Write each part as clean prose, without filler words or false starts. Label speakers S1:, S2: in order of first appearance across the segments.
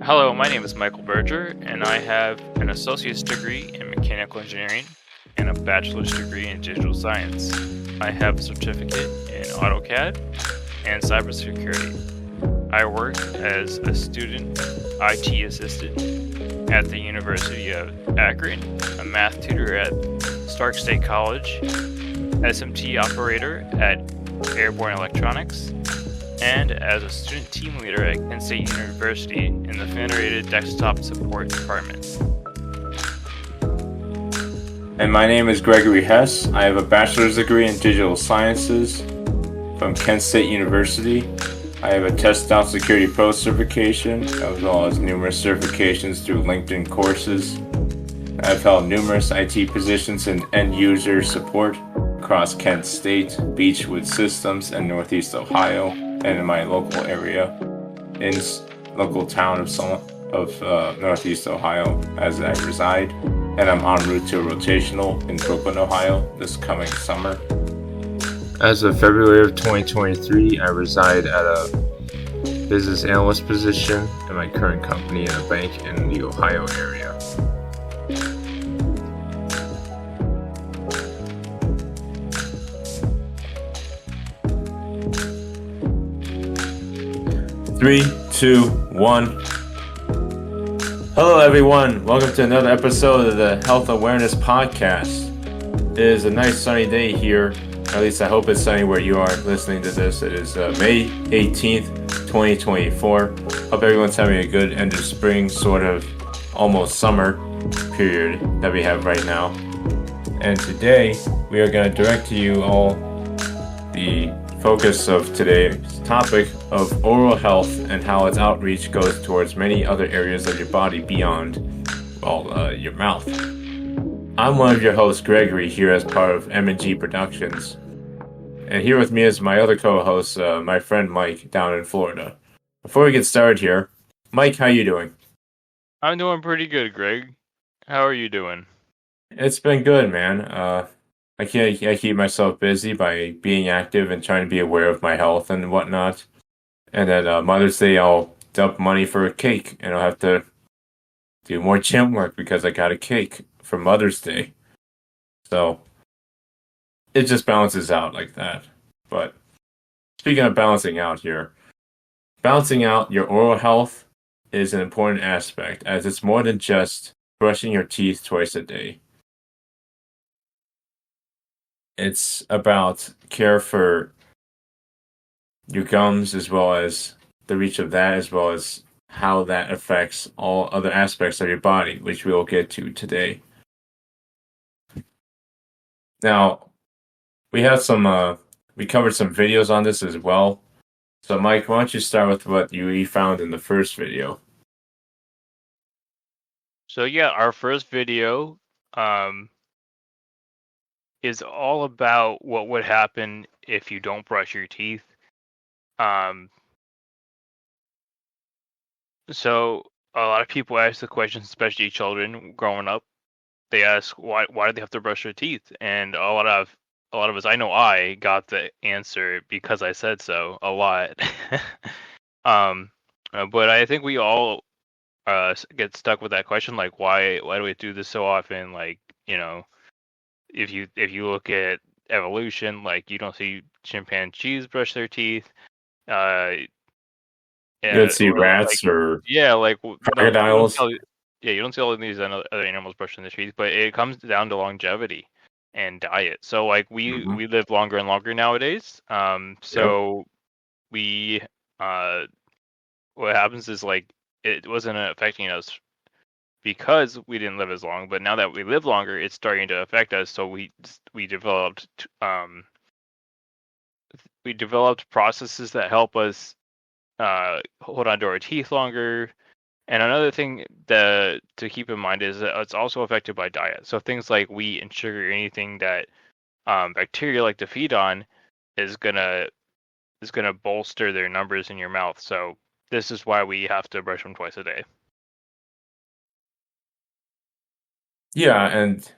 S1: Hello, my name is Michael Berger, and I have an associate's degree in mechanical engineering and a bachelor's degree in digital science. I have a certificate in AutoCAD and cybersecurity. I work as a student IT assistant at the University of Akron, a math tutor at Stark State College, SMT operator at Airborne Electronics, and as a student team leader at Kent State University in the Federated Desktop Support Department.
S2: And my name is Gregory Hess. I have a bachelor's degree in digital sciences from Kent State University. I have a Test-Out Security Pro certification, as well as numerous certifications through LinkedIn courses. I've held numerous IT positions in end-user support across Kent State, Beechwood Systems, and Northeast Ohio, and in my local area, in local town of Northeast Ohio, as I reside. And I'm en route to a rotational in Brooklyn, Ohio, this coming summer.
S3: As of February of 2023, I reside at a business analyst position in my current company in a bank in the Ohio area.
S2: Three, two, one. Hello, everyone. Welcome to another episode of the Health Awareness Podcast. It is a nice sunny day here. At least I hope it's sunny where you are listening to this. It is May 18th, 2024. Hope everyone's having a good end of spring, sort of almost summer period that we have right now. And today we are going to direct to you all the focus of today's topic of oral health and how its outreach goes towards many other areas of your body beyond, your mouth. I'm one of your hosts, Gregory, here as part of M&G Productions. And here with me is my other co-host, my friend Mike, down in Florida. Before we get started here, Mike, how you doing?
S1: I'm doing pretty good, Greg. How are you doing?
S2: It's been good, man. I keep myself busy by being active and trying to be aware of my health and whatnot. And then Mother's Day, I'll dump money for a cake, and I'll have to do more gym work because I got a cake for Mother's Day. So it just balances out like that. But speaking of balancing out here, balancing out your oral health is an important aspect, as it's more than just brushing your teeth twice a day. It's about care for your gums, as well as the reach of that, as well as how that affects all other aspects of your body, which we'll get to today. Now, we covered some videos on this as well. So, Mike, why don't you start with what you found in the first video?
S1: So yeah, our first video is all about what would happen if you don't brush your teeth. So a lot of people ask the question, especially children growing up. They ask why do they have to brush their teeth? And a lot of us, I know I got the answer because I said so a lot. But I think we all get stuck with that question, like why do we do this so often? Like, if you look at evolution, like you don't see chimpanzees brush their teeth.
S2: You don't see rats crocodiles.
S1: You don't see all of these other animals brushing their teeth, but it comes down to longevity and diet. So like we live longer and longer nowadays. We what happens is like it wasn't affecting us because we didn't live as long, but now that we live longer, it's starting to affect us. So we developed processes that help us hold on to our teeth longer. And another thing to keep in mind is that it's also affected by diet. So things like wheat and sugar, anything that bacteria like to feed on, is gonna bolster their numbers in your mouth. So this is why we have to brush them twice a day.
S2: Yeah, and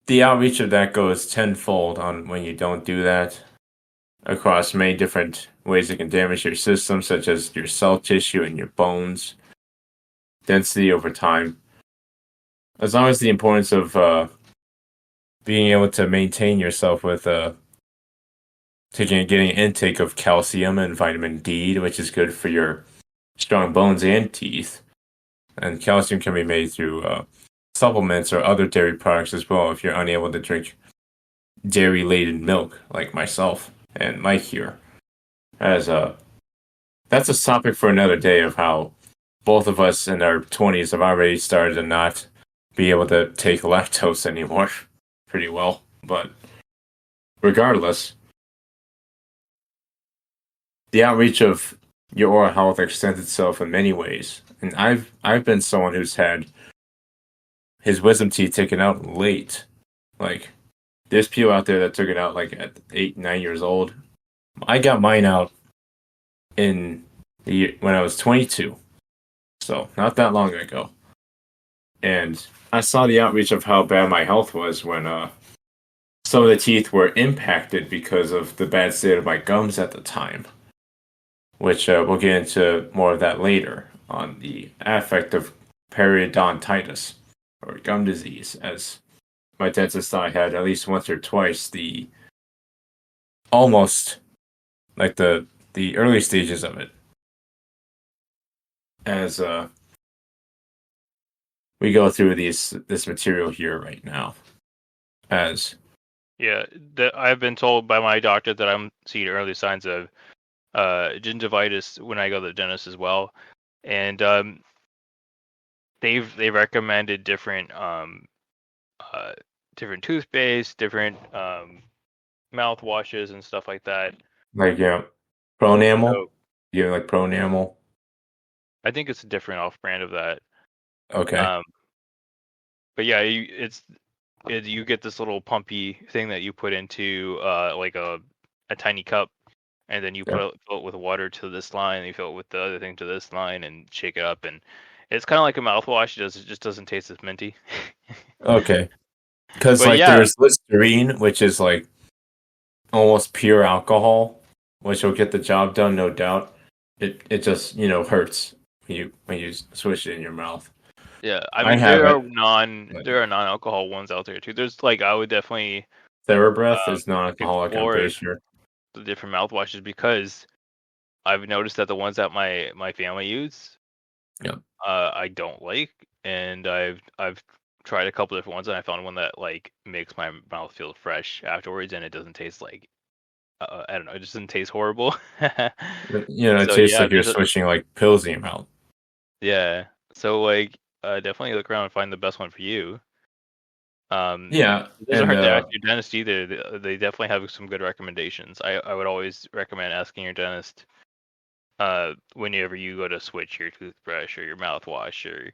S2: the outreach of that goes tenfold on when you don't do that across many different ways it can damage your system, such as your cell tissue and your bones. density over time. As long as the importance of being able to maintain yourself with getting intake of calcium and vitamin D, which is good for your strong bones and teeth. And calcium can be made through supplements or other dairy products as well if you're unable to drink dairy-laden milk, like myself and Mike here. That's a topic for another day of how both of us in our 20s have already started to not be able to take lactose anymore pretty well. But regardless, the outreach of your oral health extends itself in many ways. And I've been someone who's had his wisdom teeth taken out late. Like, there's people out there that took it out like at 8, 9 years old. I got mine out when I was 22. So, not that long ago. And I saw the outreach of how bad my health was when some of the teeth were impacted because of the bad state of my gums at the time. Which we'll get into more of that later on the affect of periodontitis, or gum disease, as my dentist thought I had at least once or twice the almost like the early stages of it. As we go through this material here right now.
S1: Yeah, I've been told by my doctor that I'm seeing early signs of gingivitis when I go to the dentist as well, and they've recommended different different toothpaste, different mouthwashes and stuff like that.
S2: Like Pronamel.
S1: So,
S2: You like Pronamel?
S1: I think it's a different off-brand of that.
S2: Okay.
S1: But yeah, you get this little pumpy thing that you put into like a tiny cup. And then you fill it with water to this line, and you fill it with the other thing to this line, and shake it up. And it's kind of like a mouthwash. It just doesn't taste as minty.
S2: Okay. Because there's Listerine, which is like almost pure alcohol, which will get the job done, no doubt. It just hurts when you swish it in your mouth.
S1: Yeah, I mean there are non-alcohol ones out there too. There's I would definitely
S2: TheraBreath is non-alcoholic, I'm pretty sure.
S1: The different mouthwashes, because I've noticed that the ones that my family use, I don't like, and I've tried a couple different ones, and I found one that makes my mouth feel fresh afterwards, and it doesn't taste like I don't know, it just doesn't taste horrible.
S2: It tastes like you're swishing like pills in your mouth.
S1: Yeah, so definitely look around and find the best one for you.
S2: It
S1: doesn't hurt to ask your dentist either. They definitely have some good recommendations. I would always recommend asking your dentist whenever you go to switch your toothbrush or your mouthwash, or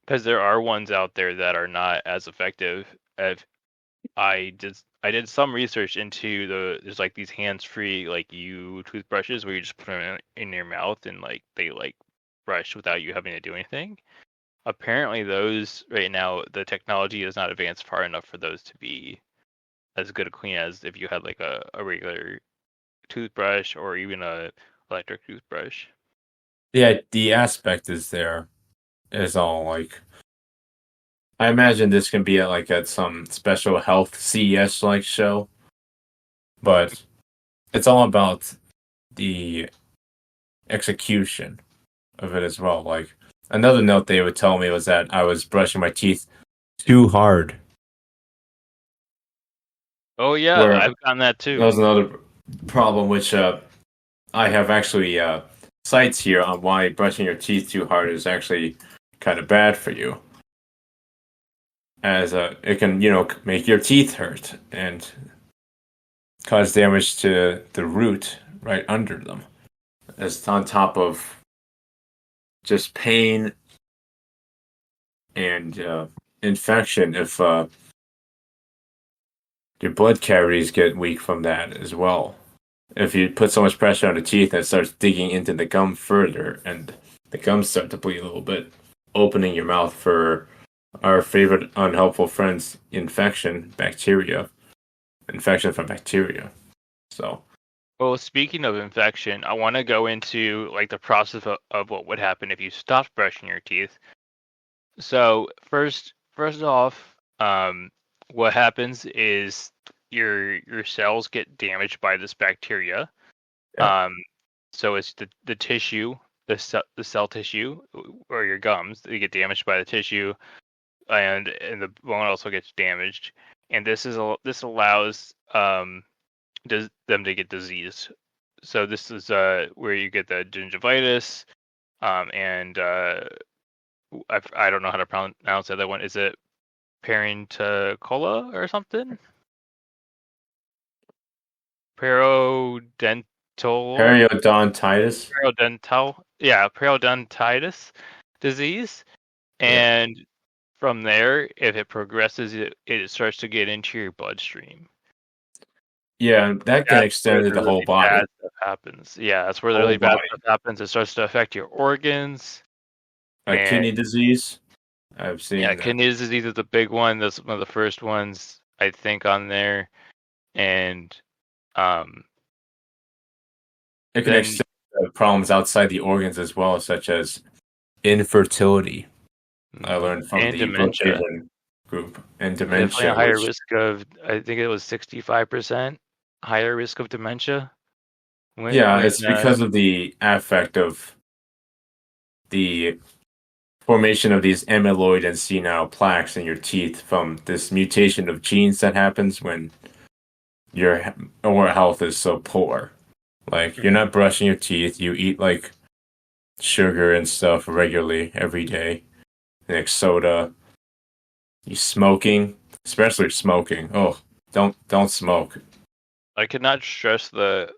S1: because there are ones out there that are not as effective. I did some research into there's these hands-free toothbrushes where you just put them in your mouth and they brush without you having to do anything. Apparently those right now, the technology is not advanced far enough for those to be as good a clean as if you had a regular toothbrush or even a electric toothbrush.
S2: Yeah, the aspect is all I imagine this can be at some special health CES show, but it's all about the execution of it as well. Another note they would tell me was that I was brushing my teeth too hard.
S1: Oh yeah, I've gotten that too.
S2: That was another problem, which I have actually sites here on why brushing your teeth too hard is actually kind of bad for you, as it can make your teeth hurt and cause damage to the root right under them, as on top of just pain and infection if your blood cavities get weak from that as well. If you put so much pressure on the teeth, it starts digging into the gum further, and the gums start to bleed a little bit, opening your mouth for our favorite unhelpful friends, infection from bacteria. So
S1: Well, speaking of infection, I want to go into like the process of what would happen if you stopped brushing your teeth. So first off, what happens is your cells get damaged by this bacteria.
S2: Yeah.
S1: So it's the tissue, the cell tissue, or your gums. They get damaged by the tissue, and the bone also gets damaged. And this allows them to get disease. So this is where you get the gingivitis, and I don't know how to pronounce the other one. Is it parenticola or something? Periodontal,
S2: Periodontitis.
S1: periodontitis disease.
S2: Yeah.
S1: And from there, if it progresses, it starts to get into your bloodstream.
S2: Yeah, that can
S1: That's
S2: extend
S1: where
S2: to
S1: the
S2: the whole
S1: really
S2: body.
S1: bad stuff happens. Yeah, that's where the
S2: Whole
S1: really bad
S2: body.
S1: stuff happens. It starts to affect your organs. And
S2: Kidney disease. I've
S1: yeah,
S2: seen that.
S1: kidney disease is a big one. That's one of the first ones I think on there. And um,
S2: It can
S1: then
S2: extend to problems outside the organs as well, such as infertility. I learned from
S1: and
S2: the
S1: dementia.
S2: Brookhaven group, and
S1: Definitely a
S2: dementia,
S1: higher
S2: which
S1: risk of, I think it was 65% higher risk of dementia.
S2: yeah,
S1: When
S2: it's because of the affect of the formation of these amyloid and senile plaques in your teeth from this mutation of genes that happens when your oral health is so poor. Like you're not brushing your teeth, you eat like sugar and stuff regularly every day, like soda. You smoking, especially smoking. Oh, don't smoke.
S1: I could not stress the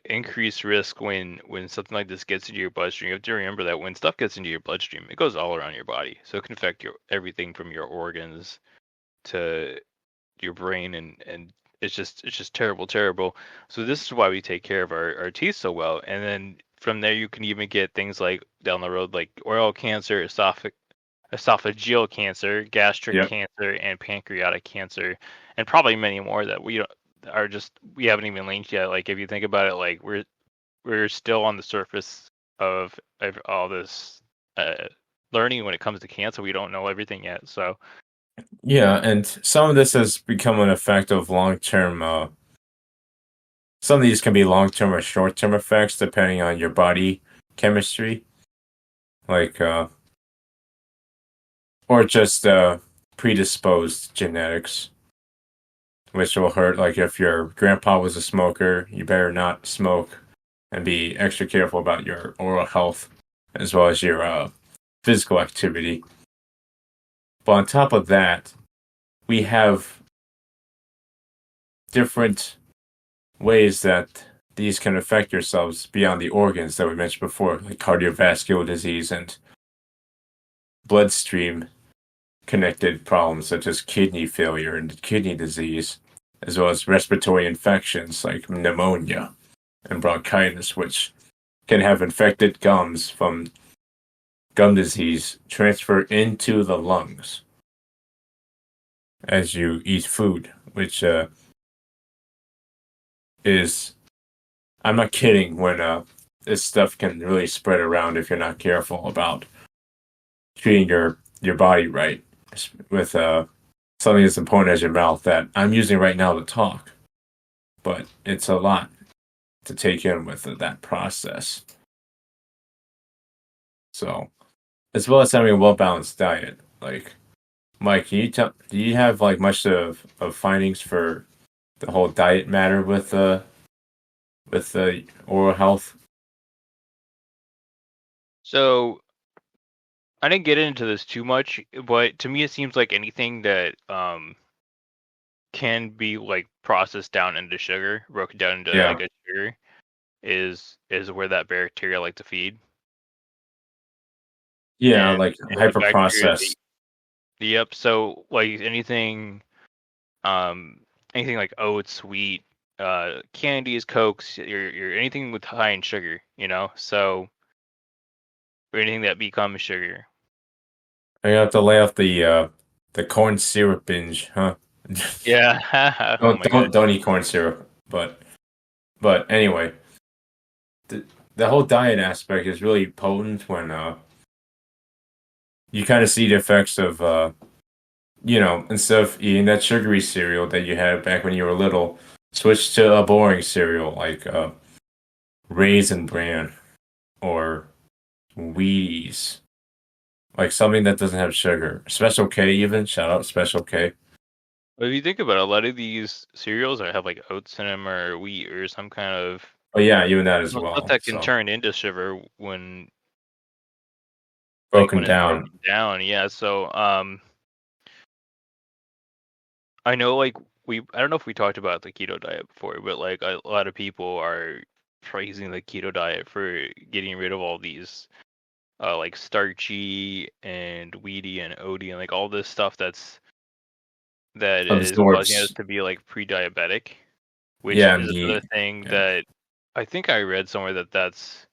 S1: increased risk when something like this gets into your bloodstream. You have to remember that when stuff gets into your bloodstream, it goes all around your body, so it can affect your everything from your organs to your brain, and it's just terrible. So this is why we take care of our teeth so well. And then from there you can even get things like down the road like oral cancer, esophageal cancer, gastric
S2: Yep.
S1: cancer, and pancreatic cancer, and probably many more that we haven't even linked yet. Like if you think about it, like we're still on the surface of all this learning when it comes to cancer. We don't know everything yet. So
S2: Yeah, and some of this has become an effect of long-term. Some of these can be long-term or short-term effects depending on your body chemistry, like or just predisposed genetics, which will hurt. Like if your grandpa was a smoker, you better not smoke and be extra careful about your oral health as well as your physical activity. But on top of that, we have different ways that these can affect yourselves beyond the organs that we mentioned before, like cardiovascular disease and bloodstream connected problems such as kidney failure and kidney disease, as well as respiratory infections like pneumonia and bronchitis, which can have infected gums from gum disease transfer into the lungs as you eat food, which is, I'm not kidding when this stuff can really spread around if you're not careful about treating your body right with something as important as your mouth that I'm using right now to talk. But it's a lot to take in with that process. So, as well as having a well balanced diet, like Mike, do you have like much of findings for the whole diet matter with oral health?
S1: so I didn't get into this too much, but to me it seems like anything that can be like processed down into sugar, broken down into
S2: Yeah.
S1: like a sugar, is where that bacteria like to feed.
S2: Yeah,
S1: And
S2: like
S1: the
S2: hyper
S1: bacteria,
S2: processed.
S1: yep. So like um, anything like oats, wheat, candies, cokes, your anything with high in sugar, So or anything that becomes sugar.
S2: I have to lay off the corn syrup binge, huh?
S1: Yeah. Oh
S2: don't
S1: my god.
S2: don't eat corn syrup. But anyway, the the whole diet aspect is really potent when you kind of see the effects of instead of eating that sugary cereal that you had back when you were little, switch to a boring cereal like Raisin Bran or Wheaties, like something that doesn't have sugar. Special K even. Shout out Special K.
S1: But if you think about it, a lot of these cereals that have like oats in them or wheat or some kind of
S2: Oh yeah, even that as
S1: stuff
S2: well.
S1: that can
S2: So
S1: turn into sugar when
S2: broken
S1: it's
S2: down.
S1: broken down. Yeah. So I know like I don't know if we talked about the keto diet before, but like a lot of people are praising the keto diet for getting rid of all these like starchy and wheaty and oaty and like all this stuff that is causing us
S2: Absorbs.
S1: to be like pre-diabetic, which
S2: Yeah,
S1: is
S2: and
S1: another
S2: the
S1: thing
S2: yeah.
S1: that I think I read somewhere that's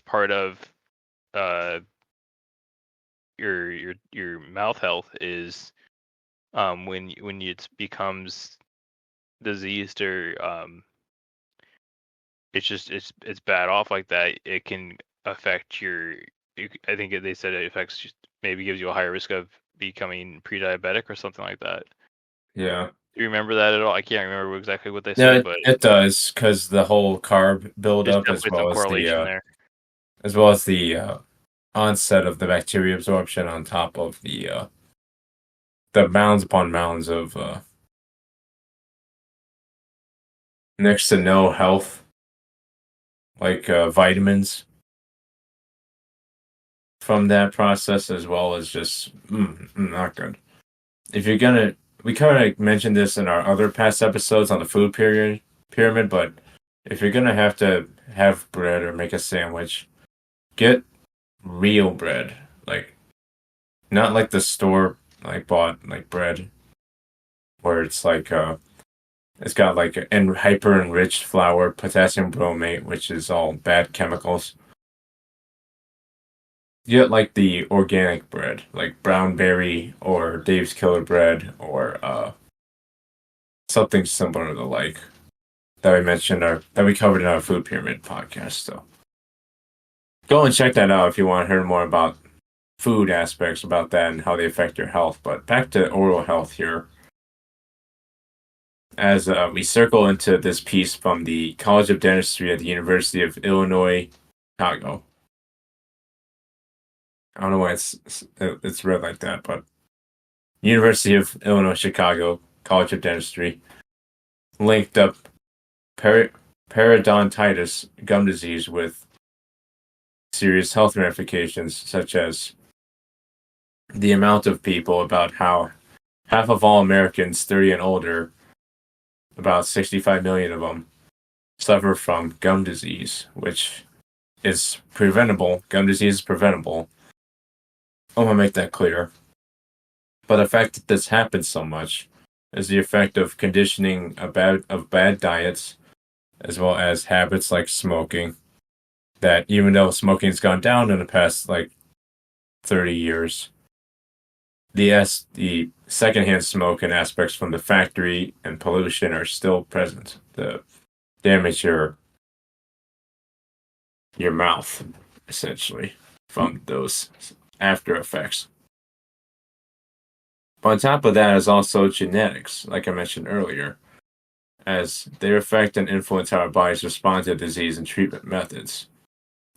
S1: part of uh your mouth health is when it becomes diseased or it's bad off like that, it can affect I think they said it affects maybe gives you a higher risk of becoming pre-diabetic or something like that.
S2: Yeah.
S1: Do you remember that at all? I can't remember exactly what they
S2: No,
S1: said,
S2: it,
S1: but
S2: it does because the whole carb
S1: there's
S2: buildup
S1: definitely some correlation there.
S2: as well as the onset of the bacteria absorption on top of the mounds upon mounds of next to no health like vitamins from that process as well as just not good. If you're gonna, we kind of mentioned this in our other past episodes on the food pyramid, but if you're gonna have to have bread or make a sandwich, get real bread, like not like the store like bought like bread where it's like it's got like hyper enriched flour, potassium bromate, which is all bad chemicals. You get like the organic bread, like brown berry or Dave's Killer Bread or something similar to the like that we mentioned that we covered in our food pyramid podcast. So go and check that out if you want to hear more about food aspects about that and how they affect your health. But back to oral health here. As we circle into this piece from the College of Dentistry at the University of Illinois, Chicago. I don't know why it's read like that, but University of Illinois Chicago College of Dentistry linked up periodontitis, gum disease, with serious health ramifications, such as the amount of people, about how half of all Americans 30 and older, about 65 million of them, suffer from gum disease, which is preventable. Gum disease is preventable. I want to make that clear. But the fact that this happens so much is the effect of conditioning of bad diets, as well as habits like smoking. That even though smoking's gone down in the past like 30 years, the secondhand smoke and aspects from the factory and pollution are still present. The damage your mouth, essentially, from those after effects. But on top of that is also genetics, like I mentioned earlier, as they affect and influence how our bodies respond to disease and treatment methods.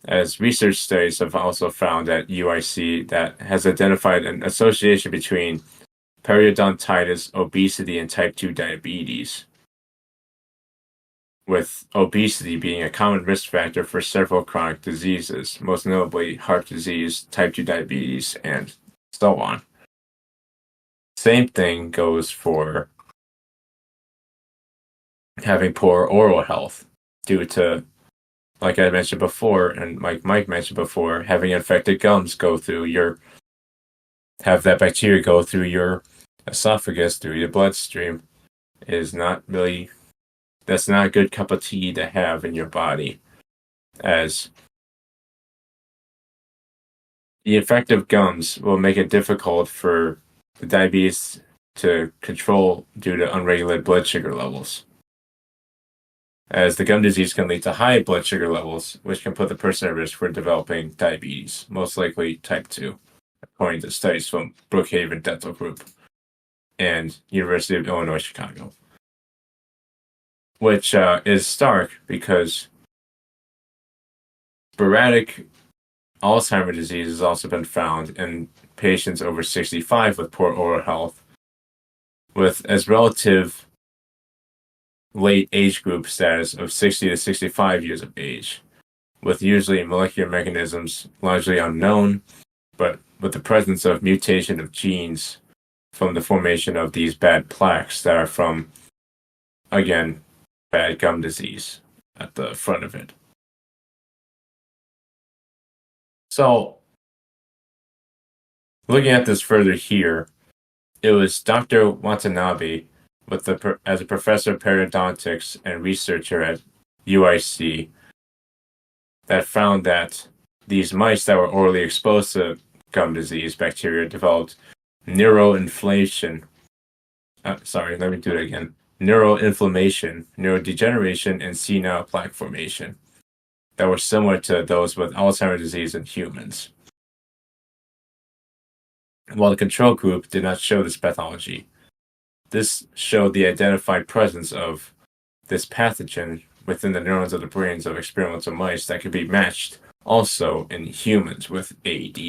S2: As research studies have also found at UIC that has identified an association between periodontitis, obesity, and type 2 diabetes, with obesity being a common risk factor for several chronic diseases, most notably heart disease, type 2 diabetes, and so on. Same thing goes for having poor oral health due to, like I mentioned before, and like Mike mentioned before, having infected gums have that bacteria go through your esophagus, through your bloodstream, is not really, that's not a good cup of tea to have in your body, as the infected gums will make it difficult for the diabetes to control due to unregulated blood sugar levels, as the gum disease can lead to high blood sugar levels, which can put the person at risk for developing diabetes, most likely type 2, according to studies from Brookhaven Dental Group and University of Illinois Chicago. Which is stark because sporadic Alzheimer's disease has also been found in patients over 65 with poor oral health, with as relative late age group status of 60 to 65 years of age, with usually molecular mechanisms largely unknown, but with the presence of mutation of genes from the formation of these bad plaques that are from, again, bad gum disease at the front of it. So, looking at this further here, it was Dr. Watanabe, as a professor of periodontics and researcher at UIC, that found that these mice that were orally exposed to gum disease bacteria developed neuroinflammation, neurodegeneration, and senile plaque formation that were similar to those with Alzheimer's disease in humans, while the control group did not show this pathology. This showed the identified presence of this pathogen within the neurons of the brains of experimental mice that could be matched also in humans with AD.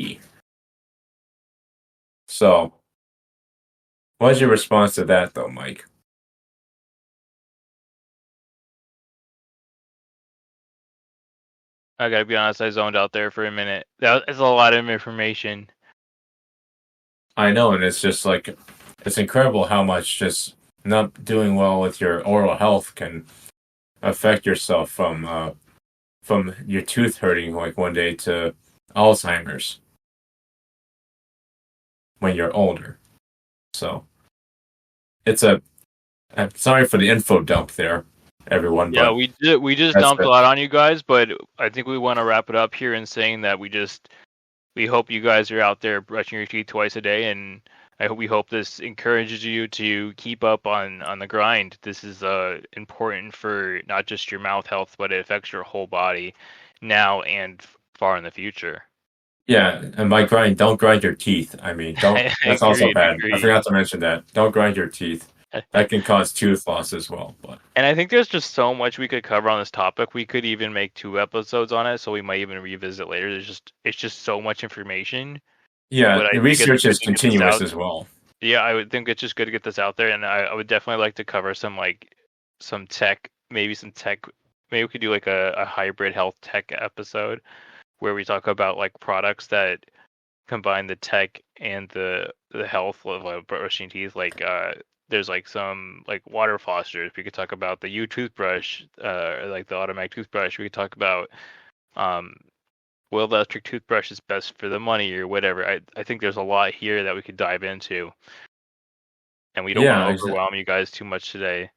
S2: So, what is your response to that, though, Mike?
S1: I gotta be honest, I zoned out there for a minute. That is a lot of information.
S2: I know, and it's just like, it's incredible how much just not doing well with your oral health can affect yourself from your tooth hurting like one day to Alzheimer's when you're older. So, I'm sorry for the info dump there, everyone.
S1: Yeah,
S2: but
S1: we just dumped a lot on you guys, but I think we want to wrap it up here in saying that we hope you guys are out there brushing your teeth twice a day, and we hope this encourages you to keep up on the grind. This is important for not just your mouth health, but it affects your whole body now and far in the future.
S2: Yeah, and by grind, don't grind your teeth. I mean, don't. That's also bad. I forgot to mention that. Don't grind your teeth. That can cause tooth loss as well.
S1: And I think there's just so much we could cover on this topic. We could even make 2 episodes on it, so we might even revisit later. It's just so much information.
S2: Yeah, the research is continuous as well.
S1: Yeah, I would think it's just good to get this out there, and I would definitely like to cover some tech, maybe some tech. Maybe we could do like a hybrid health tech episode where we talk about like products that combine the tech and the health of brushing teeth. Like there's like some like water flossers. We could talk about the toothbrush, like the automatic toothbrush. We could talk about will the electric toothbrush is best for the money or whatever. I think there's a lot here that we could dive into, and we don't want to overwhelm you guys too much today.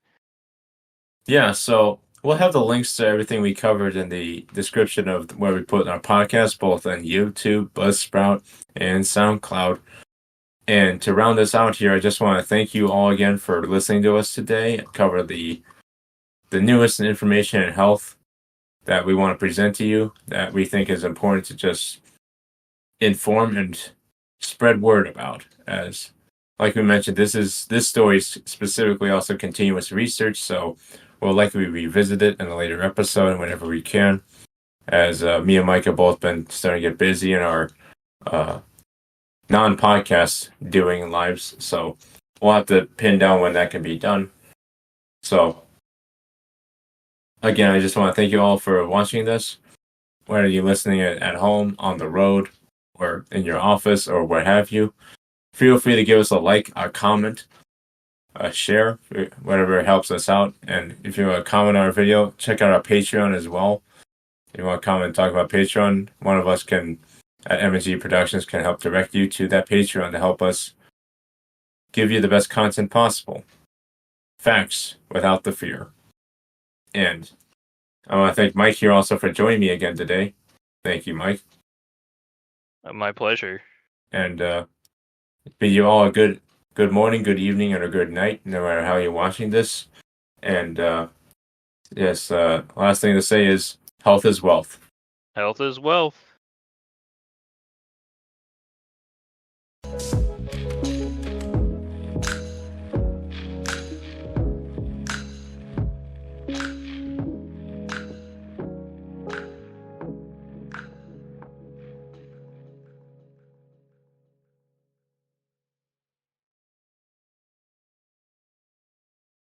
S2: Yeah, so we'll have the links to everything we covered in the description of where we put our podcast, both on YouTube, Buzzsprout, and SoundCloud. And to round this out here, I just want to thank you all again for listening to us today and cover the newest information in health that we want to present to you, that we think is important to just inform and spread word about. As like we mentioned, this story is specifically also continuous research, so we'll likely revisit it in a later episode whenever we can, as me and Mike have both been starting to get busy in our non-podcast doing lives, so we'll have to pin down when that can be done. So, again, I just want to thank you all for watching this, whether you're listening at home, on the road, or in your office, or what have you. Feel free to give us a like, a comment, a share, whatever helps us out. And if you want to comment on our video, check out our Patreon as well. If you want to comment and talk about Patreon, one of us at M&G Productions can help direct you to that Patreon to help us give you the best content possible. Facts without the fear. And I want to thank Mike here also for joining me again today. Thank you, Mike.
S1: My pleasure.
S2: And bid you all a good good morning, good evening, or a good night, no matter how you're watching this. And last thing to say is health is wealth.
S1: Health is wealth.